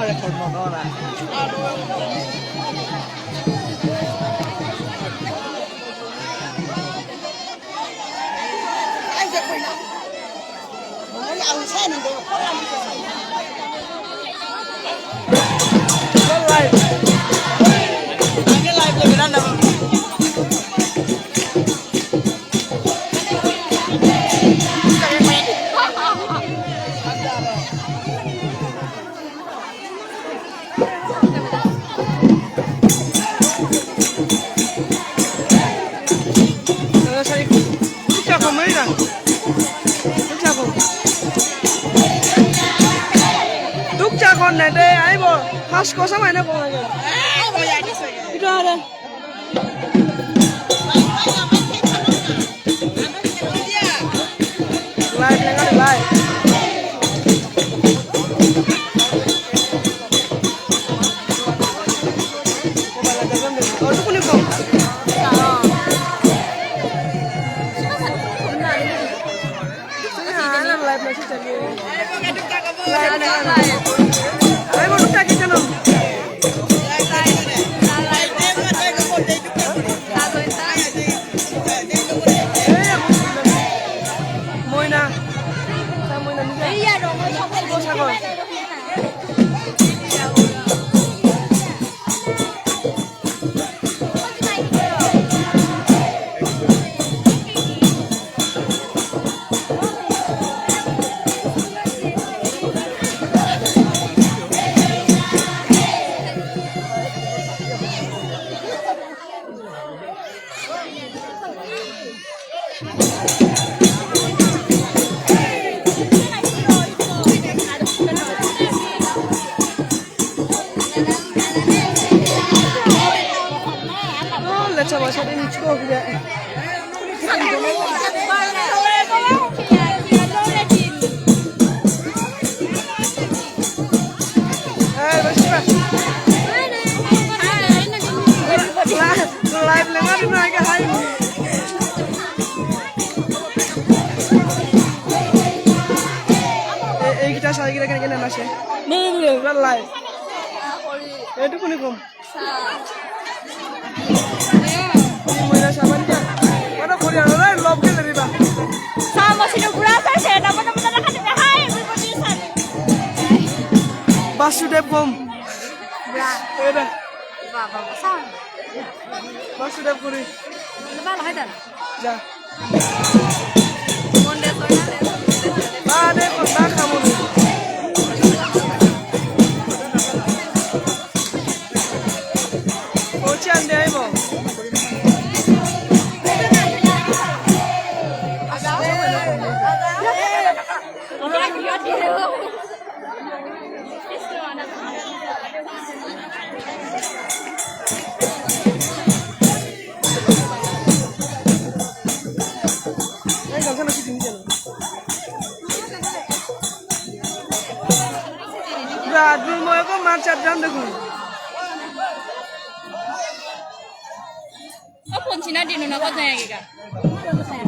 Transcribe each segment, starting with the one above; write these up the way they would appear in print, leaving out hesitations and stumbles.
record mo ko na. Ay, ya fue. Ay, ang sen ng do. Live. Ang live lagi na naman. Con này đây ấy bộ house có sao mày nó còn này kìa ra đây live này có live có lúc này không live này sẽ chạy live này Ayo mau kita kita nom. Moina. Sa Moina ni. Iya dong, mau sakon. Coba saya ini cukup ya. Live lengan di naik hai. Kita saya kira kena masih. Nih live. Itu pun ikum. Mana Korea orang love ke dari bah? Sama sini berasa saya dapat teman-teman kan tidak hai berpodisan. Basudev Gom. Ada. Bapa besar. Basudev Guri. Lepas lah itu. Ja. Monde soalnya. Ada kota kamu. Ocean deh ibu. Dulu mau aku macet jam dulu. Apa Cina di mana kau tanya kita?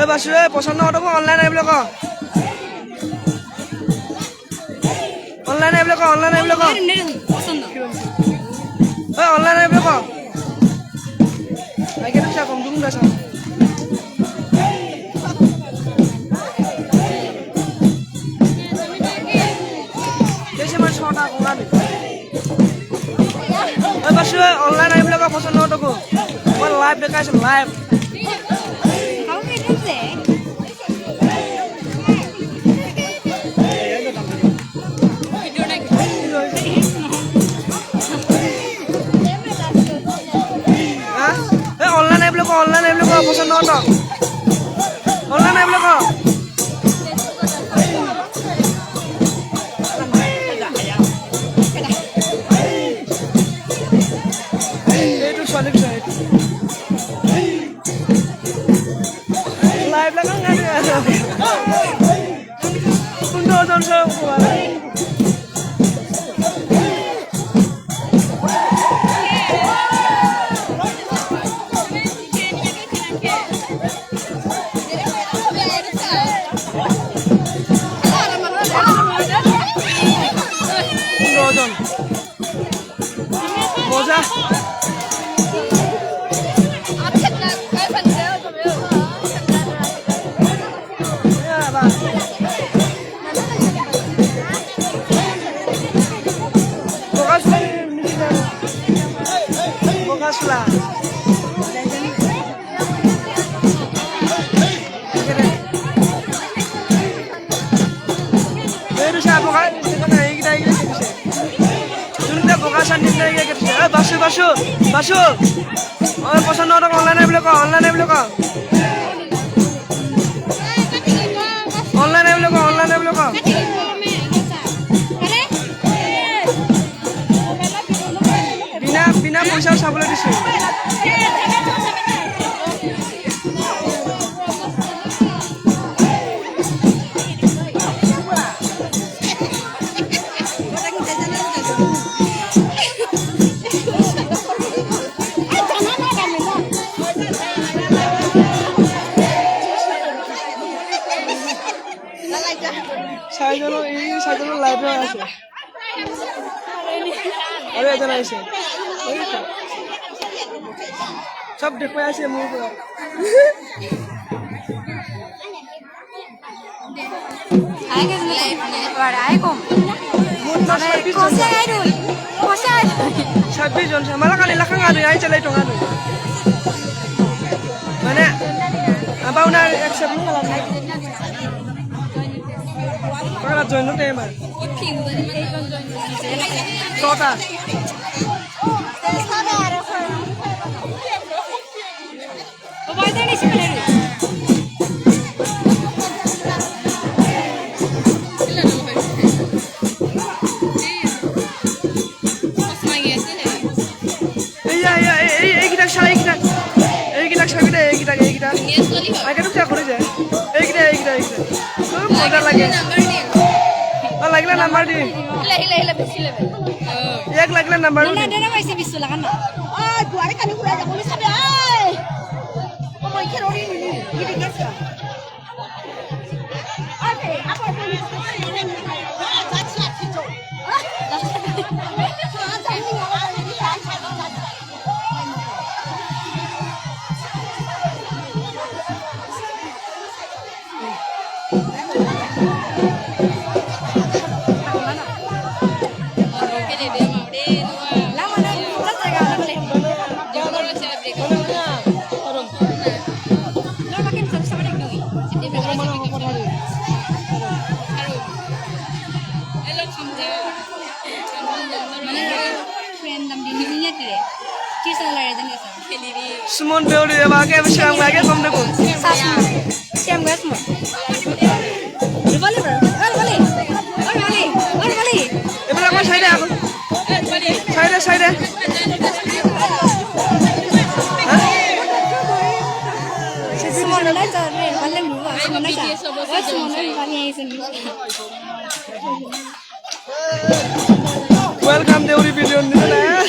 Basu pesan orang online aja belakang. Online aja belakang, online aja belakang. Online aja belakang. Akhirnya saya kondung dah sama. Basu online aja belakang pesan orang tu. One live dekat live. Kau kena sih. Online aja belakang pesan orang. Online aja belakang. Itu soalnya bisa itu. Live belakang ada. Untuk orang saya kemarin. মজা Bokasla. Baru siapa kan? Mana kita gitu. Sudah bokasan di sana gitu. Basu. Oh, pesan orang online boleh kok. Online boleh kok. Bina পয়সা চাবলৈ দিছো সাইজনৰ live আছে আৰু এজন আছে সব দেখুৱাই আছে মোৰ পৰা Sabi jon malah kali lakang ada yang celai dong adu. Mana? Apa unar accept ni kalau ni? Kalau join tu tema. Kota. Agak tu cakap je. Ekda. Oh, modal lagi. Oh, lagi lah number di. Hila besi level. Yak lagi lah number di. Ada nama isi bisu lah kan? Ah, dua hari kan aku dah boleh sampai. Ay, kamu ikhlas orang ini. Ini kerja. Okay, apa tu? Semua beli dia pakai siang lagi kamu dukung. Siam gas semua. Balik. Ibu aku saya aku. Saya. Semua nak cari, balik dulu. Semua nak cari. Semua nak balik sini. Welcome Deuri video ni na.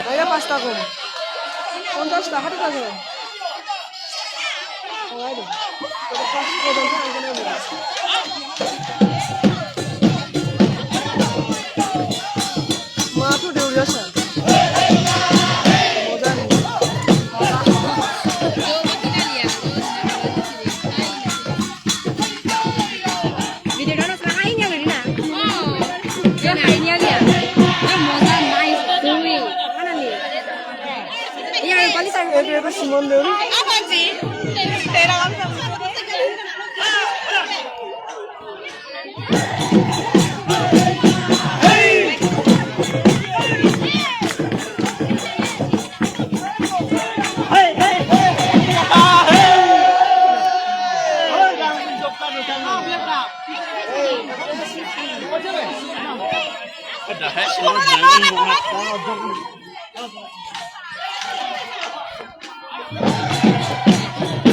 Ayah pasta kom. Kontas dah ada kan? Oh ada. Kalau pas kodon kan kena buat. Matu Deuri asal. Itu Simon Deuri. Apa sih? Tera kamu.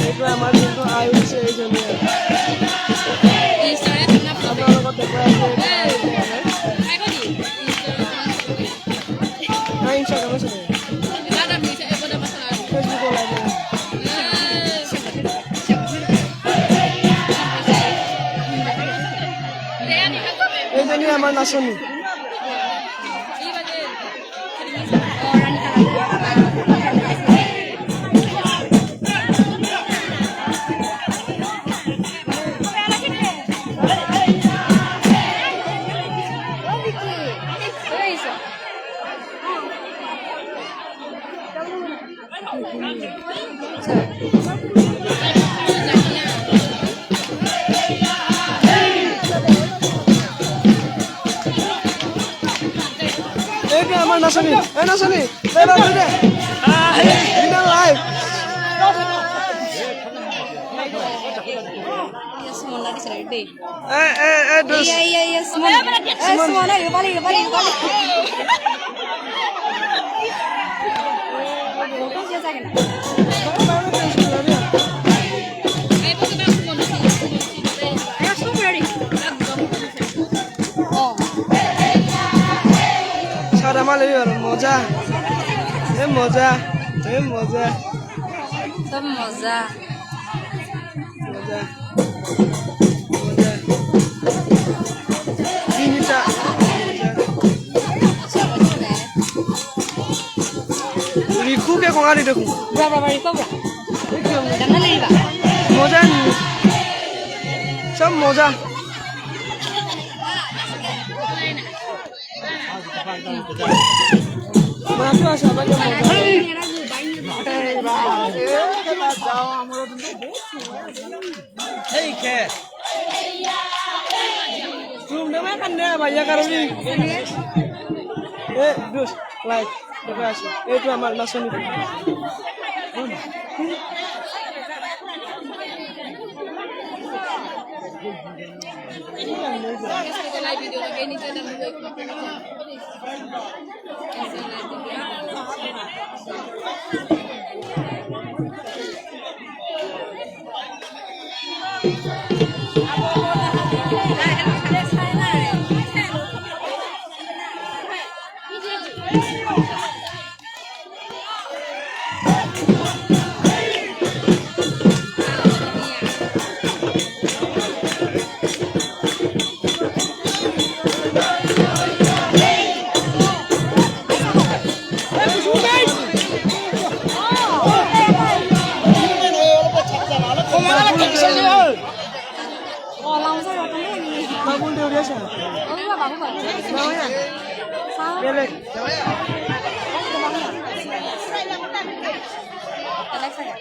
Itu amat itu ayu sih jadi. Instagram kenapa? Apa lo kata Instagram sih. Tidak ada bisa dapat masalah. Facebook lagi. আমাৰ নাচনী এইটো আমাৰ নাচনী এই নাচনী এই বাবু দে ইনা live এই দুস সারামাল মজা এ মজা এ মজা সব মজা মজা মজা তিনটা রিকুকে কঙালি দেখো বাবা বাড়ি কবরা জানা লইবা মজা সব মজা মাছও আছে আবার এইটো আমাৰ নাচনী Babul dia biasa. Oh iya bagus banget. Namanya? Belek. Belek saja.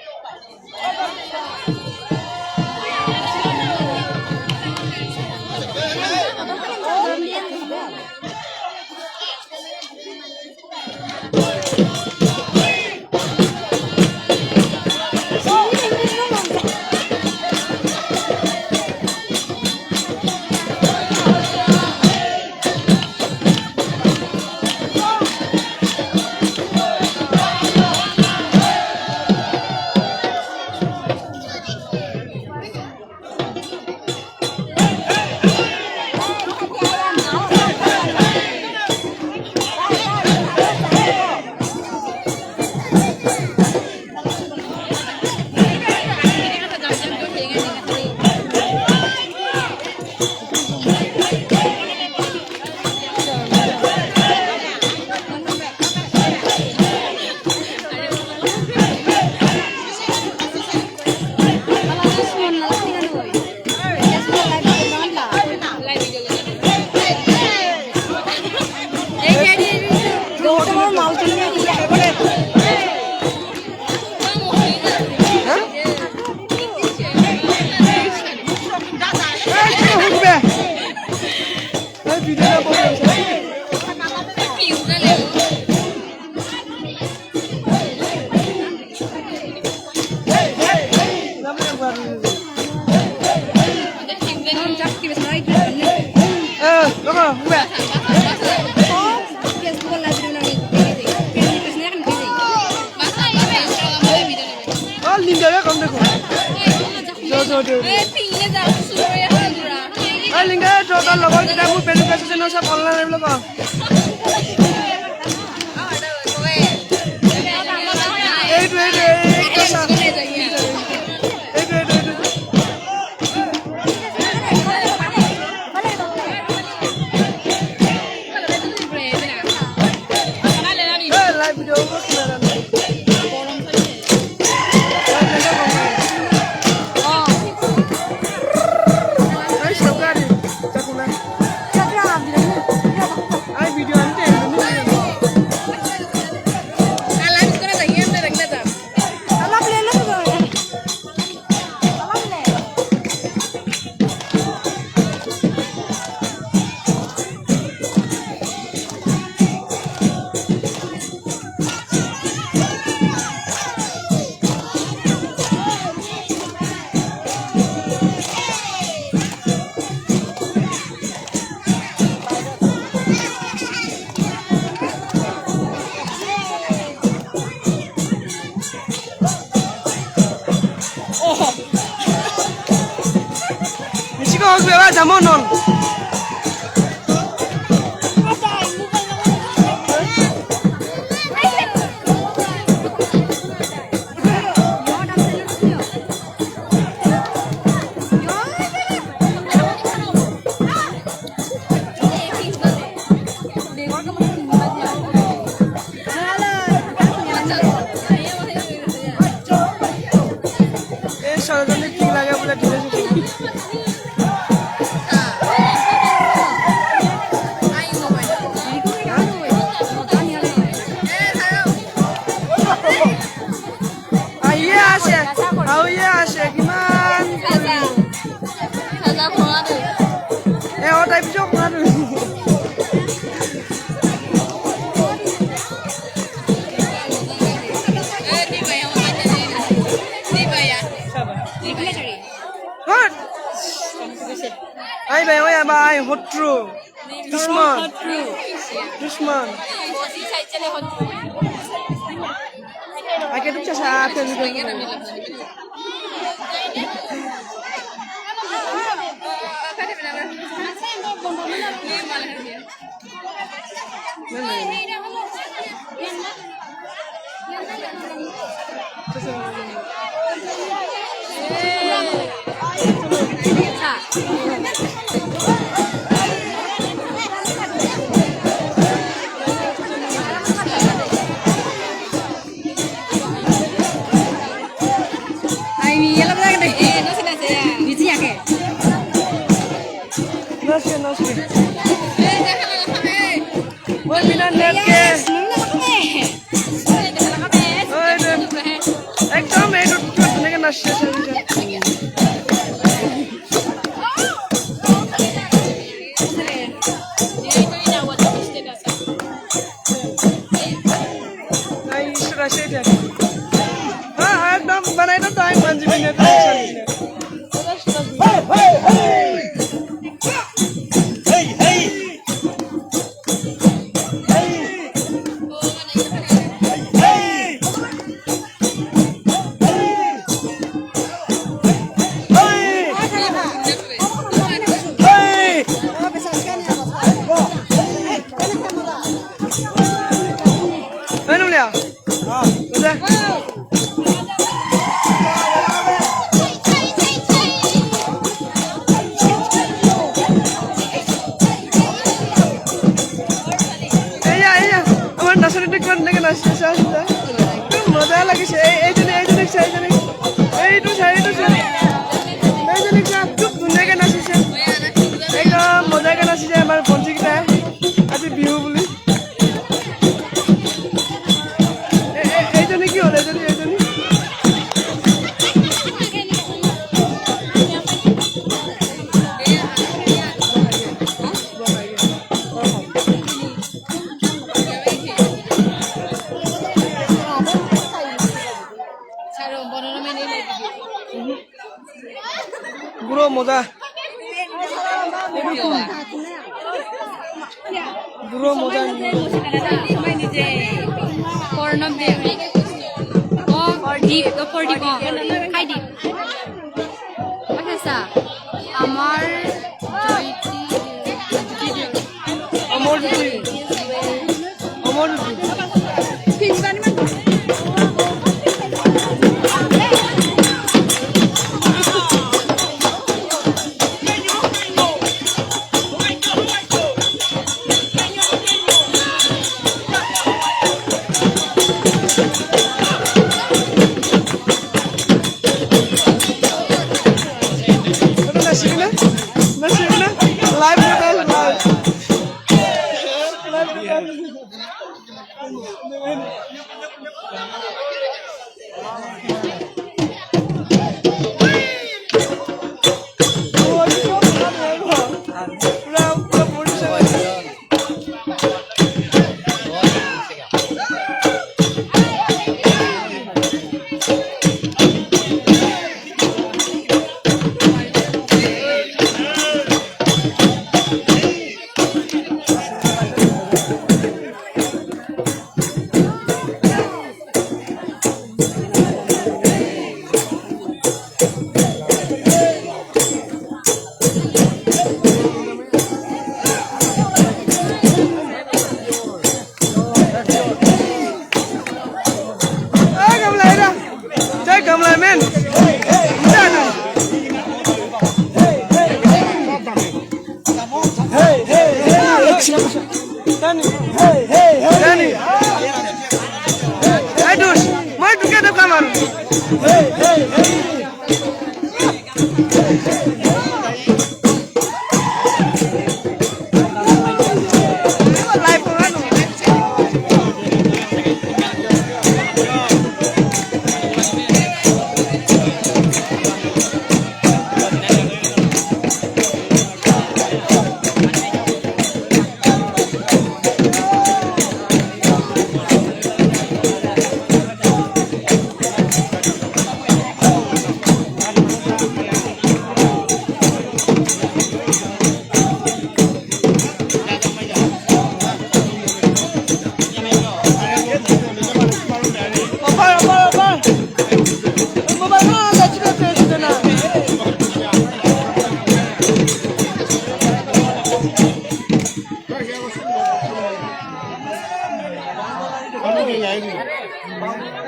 Misiko hok beba jamon non. সরজনে ঠিক লাগে বলে ড্রেস আহিয়ে আছে কিমান তাই পিছত খোৱাটো Ay bay ơi bay hot true. Dushman. Dushman. Ay cái đúng cha sa cái gì đó. Ôi mình đẹp kìa. Ôi đẹp. Ekdom এই দুটো থেকে নাচছে Ay şura şey de. Ha ekdom banayda time manjibine çalışıyor. মজা লাগিছে এইজনী এইটো খুব ধুনীয়াকে নাচিছে একদম মজাকে নাচিছে আমাৰ ভণ্টিকেইটাই আজি বিহু বুলি এইজনী কি হ'ল এইজনী Bro moza. Bro moza. Pornum de. Oh, for deep. Hi deep. What is that? Amar Joyti. Amor Joyti. cameraman. Dani. Aduh, mau tu kita kamar. Live kan?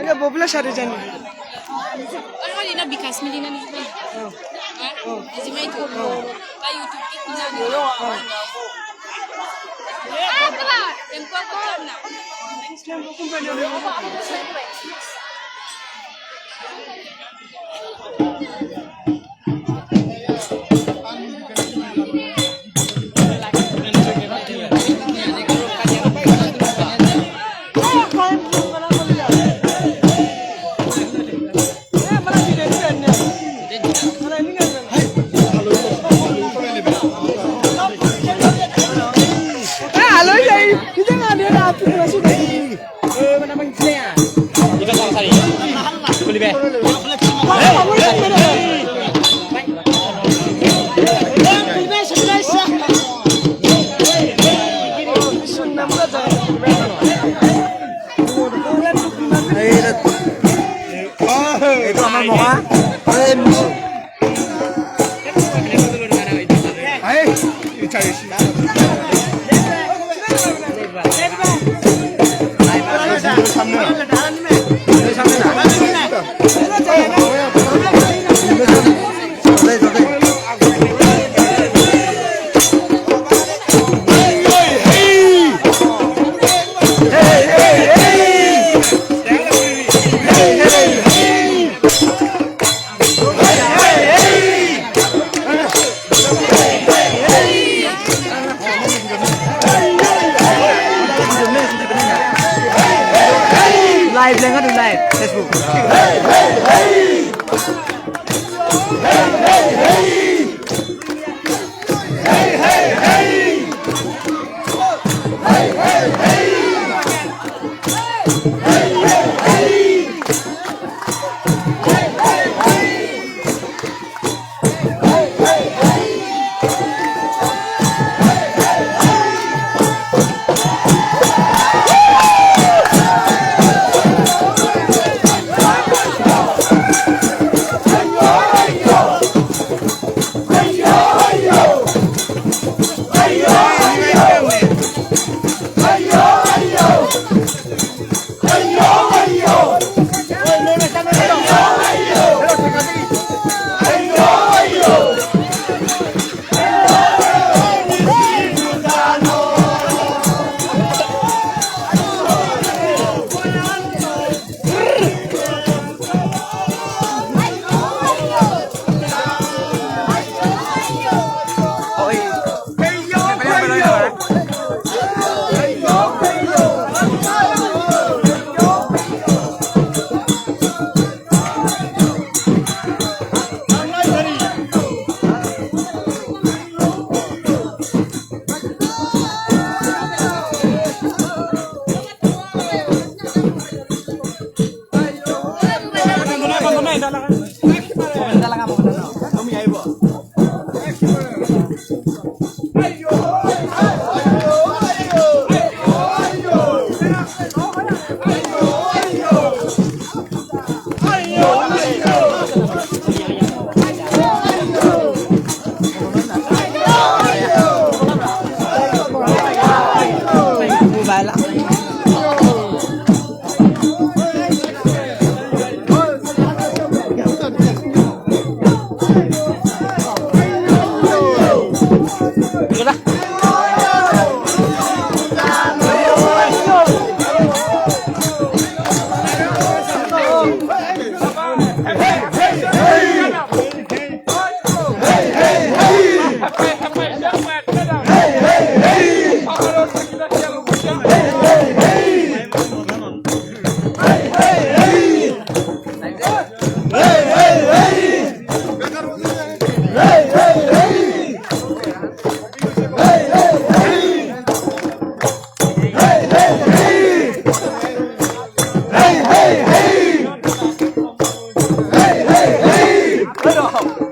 Enggak bobla sari jani. Orang ini bikas milina nih. Jadi main itu. Kayu YouTube kita nih. Yang kuat na. Halo ya, kita nggak ada api masuk lagi. Mana mancingnya? Kita sama sari. Boleh be. Itu amal moha. Live lên hết live Facebook. Hey,